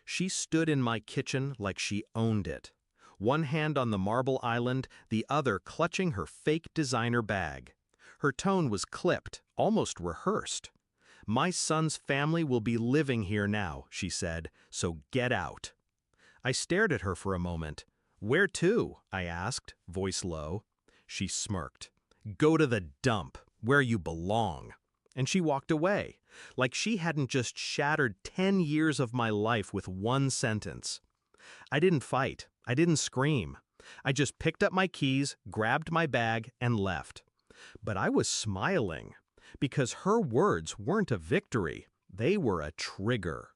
She stood in my kitchen like she owned it. One hand on the marble island, the other clutching her fake designer bag. Her tone was clipped, almost rehearsed. "My son's family will be living here now," she said, "so get out." I stared at her for a moment. "Where to?" I asked, voice low. She smirked. "Go to the dump, where you belong." And she walked away, like she hadn't just shattered 10 years of my life with one sentence. I didn't fight. I didn't scream. I just picked up my keys, grabbed my bag, and left. But I was smiling, because her words weren't a victory. They were a trigger.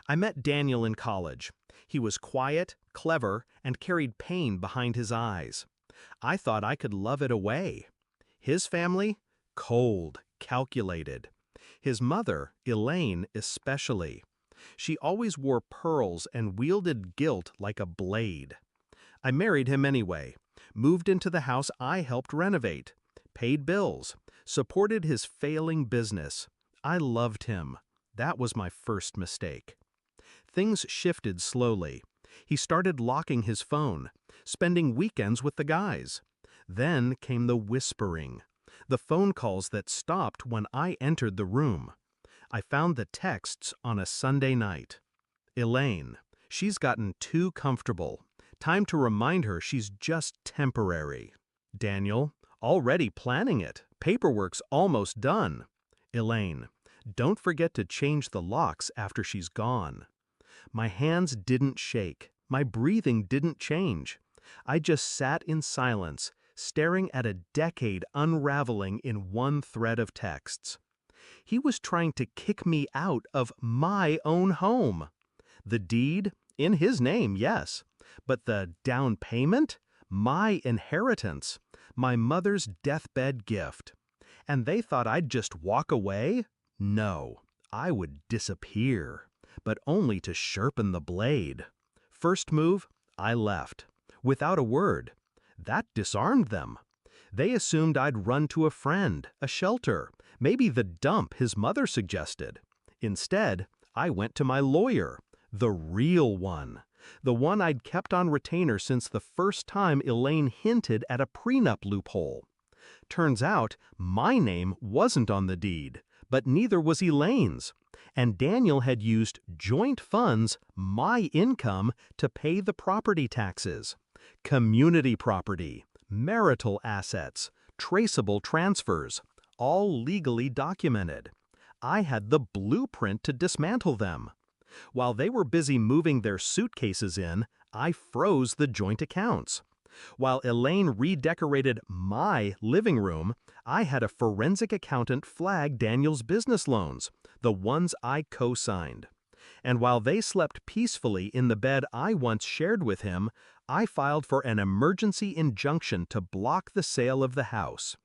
I met Daniel in college. He was quiet, clever, and carried pain behind his eyes. I thought I could love it away. His family? Cold, calculated. His mother, Elaine, especially. She always wore pearls and wielded guilt like a blade. I married him anyway, moved into the house I helped renovate, paid bills, supported his failing business. I loved him. That was my first mistake. Things shifted slowly. He started locking his phone, spending weekends with the guys. Then came the whispering, the phone calls that stopped when I entered the room. I found the texts on a Sunday night. "Elaine, she's gotten too comfortable. Time to remind her she's just temporary." Daniel, "Already planning it. Paperwork's almost done." Elaine, "Don't forget to change the locks after she's gone." My hands didn't shake. My breathing didn't change. I just sat in silence, staring at a decade unraveling in one thread of texts. He was trying to kick me out of my own home. The deed, in his name, yes. But the down payment? My inheritance. My mother's deathbed gift. And they thought I'd just walk away? No, I would disappear. But only to sharpen the blade. First move, I left. Without a word. That disarmed them. They assumed I'd run to a friend, a shelter, maybe the dump his mother suggested. Instead, I went to my lawyer, the real one, the one I'd kept on retainer since the first time Elaine hinted at a prenup loophole. Turns out, my name wasn't on the deed, but neither was Elaine's. And Daniel had used joint funds, my income, to pay the property taxes. Community property, marital assets, traceable transfers, all legally documented. I had the blueprint to dismantle them. While they were busy moving their suitcases in, I froze the joint accounts. While Elaine redecorated my living room, I had a forensic accountant flag Daniel's business loans, the ones I co-signed. And while they slept peacefully in the bed I once shared with him, I filed for an emergency injunction to block the sale of the house.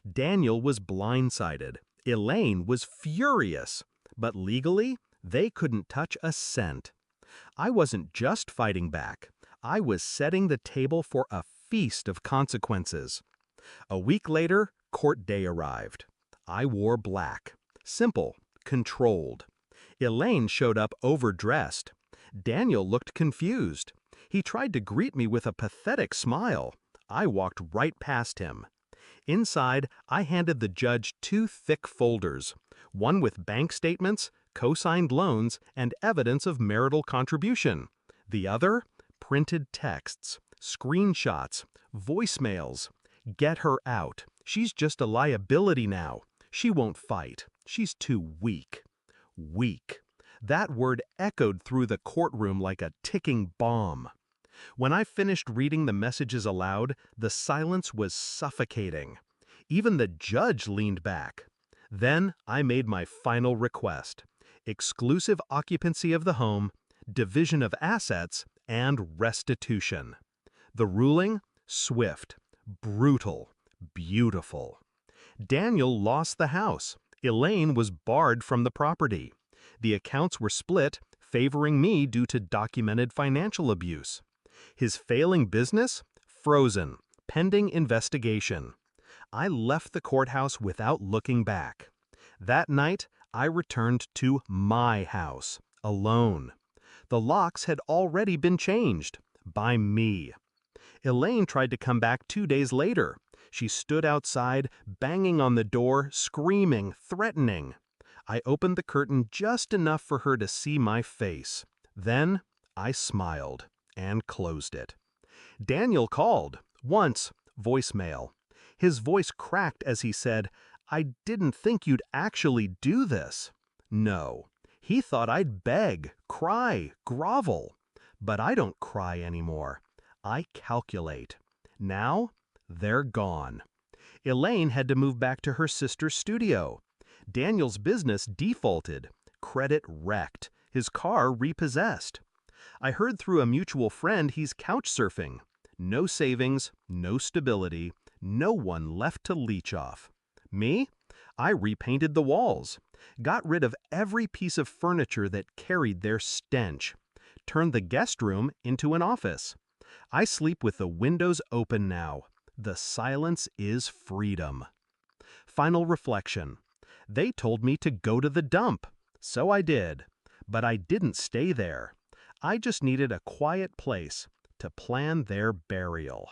Daniel was blindsided. Elaine was furious. But legally, they couldn't touch a cent. I wasn't just fighting back. I was setting the table for a feast of consequences. A week later, court day arrived. I wore black. Simple, controlled. Elaine showed up overdressed. Daniel looked confused. He tried to greet me with a pathetic smile. I walked right past him. Inside, I handed the judge 2 thick folders, one with bank statements, co-signed loans, and evidence of marital contribution. The other, printed texts, screenshots, voicemails. "Get her out. She's just a liability now. She won't fight. She's too weak." Weak. That word echoed through the courtroom like a ticking bomb. When I finished reading the messages aloud, the silence was suffocating. Even the judge leaned back. Then I made my final request: exclusive occupancy of the home, division of assets, and restitution. The ruling? Swift, brutal, beautiful. Daniel lost the house. Elaine was barred from the property. The accounts were split, favoring me due to documented financial abuse. His failing business? Frozen, pending investigation. I left the courthouse without looking back. That night, I returned to my house, alone. The locks had already been changed. By me. Elaine tried to come back 2 days later. She stood outside, banging on the door, screaming, threatening. I opened the curtain just enough for her to see my face. Then I smiled and closed it. Daniel called. Once, voicemail. His voice cracked as he said, "I didn't think you'd actually do this." No. He thought I'd beg, cry, grovel. But I don't cry anymore. I calculate. Now, they're gone. Elaine had to move back to her sister's studio. Daniel's business defaulted. Credit wrecked. His car repossessed. I heard through a mutual friend he's couch surfing. No savings, no stability, no one left to leech off. Me? I repainted the walls. Got rid of every piece of furniture that carried their stench. Turned the guest room into an office. I sleep with the windows open now. The silence is freedom. Final reflection. They told me to go to the dump. So I did. But I didn't stay there. I just needed a quiet place to plan their burial.